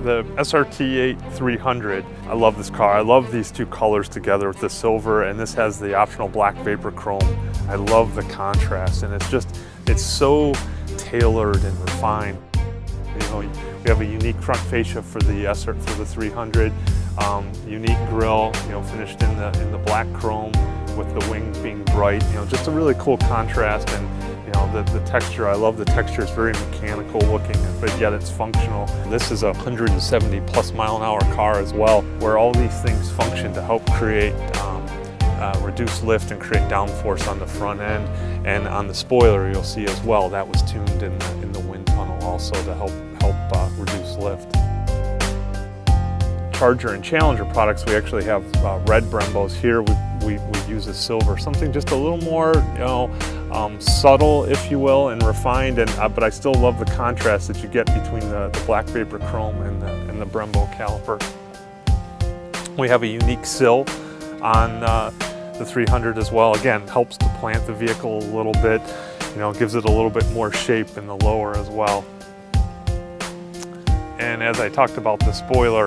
The SRT8 300, I love this car. I love these two colors together with the silver, and this has the optional black vapor chrome. I love the contrast, and it's so tailored and refined. You know, we have a unique front fascia for the 300, unique grille, you know, finished in the black chrome with the wings being bright. You know, just a really cool contrast, and you know, the texture. I love the texture. It's very mechanical looking, but yet it's functional. This is a 170 plus mile an hour car as well, where all these things function to help create reduce lift and create downforce on the front end, and on the spoiler you'll see as well that was tuned in the wind tunnel also to help reduce lift. Charger and Challenger products, we actually have red Brembos. Here we use a silver, something just a little more, you know, subtle, if you will, and refined. And but I still love the contrast that you get between the black vapor chrome and the Brembo caliper. We have a unique sill on the 300 as well. Again, helps to plant the vehicle a little bit. You know, gives it a little bit more shape in the lower as well. And as I talked about the spoiler,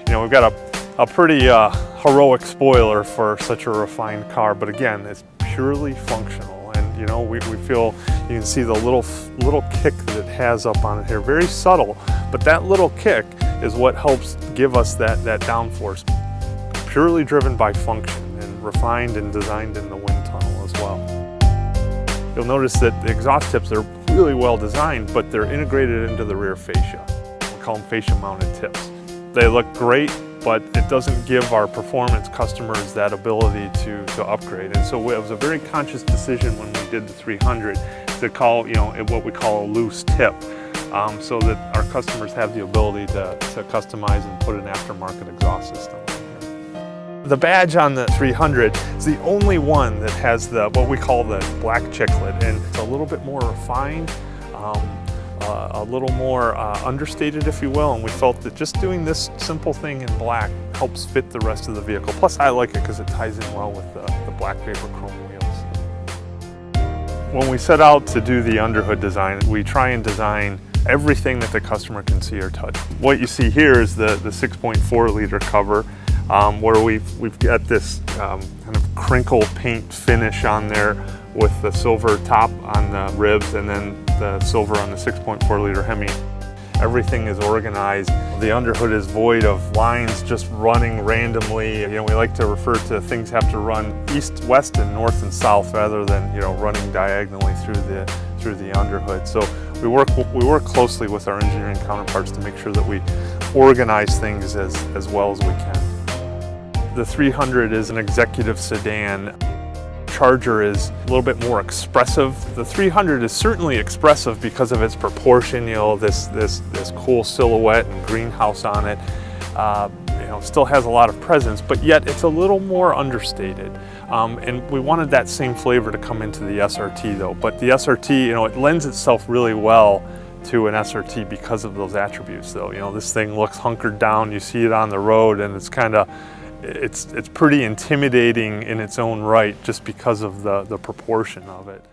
you know, we've got a pretty heroic spoiler for such a refined car, but again, it's purely functional. And you know, we feel, you can see the little kick that it has up on it here, very subtle, but that little kick is what helps give us that downforce, purely driven by function and refined and designed in the wind tunnel as well. You'll notice that the exhaust tips are really well designed, but they're integrated into the rear fascia. We call them fascia mounted tips. They look great, but it doesn't give our performance customers that ability to upgrade. And so it was a very conscious decision when we did the 300 to call, you know, what we call a loose tip, so that our customers have the ability to customize and put an aftermarket exhaust system on here. The badge on the 300 is the only one that has what we call the black chiclet, and it's a little bit more refined, a little more understated, if you will, and we felt that just doing this simple thing in black helps fit the rest of the vehicle. Plus I like it because it ties in well with the black vapor chrome wheels. When we set out to do the underhood design, we try and design everything that the customer can see or touch. What you see here is the 6.4 liter cover, where we've got this kind of crinkle paint finish on there with the silver top on the ribs and then the silver on the 6.4 liter Hemi. Everything is organized. The underhood is void of lines just running randomly. You know, we like to refer to things have to run east, west, and north and south rather than, you know, running diagonally through the underhood. So we work closely with our engineering counterparts to make sure that we organize things as well as we can. The 300 is an executive sedan. Charger is a little bit more expressive. The 300 is certainly expressive because of its proportion, you know, this cool silhouette and greenhouse on it. You know, still has a lot of presence, but yet it's a little more understated. And we wanted that same flavor to come into the SRT though. But the SRT, you know, it lends itself really well to an SRT because of those attributes though. You know, this thing looks hunkered down, you see it on the road, and it's kind of, it's pretty intimidating in its own right just because of the proportion of it.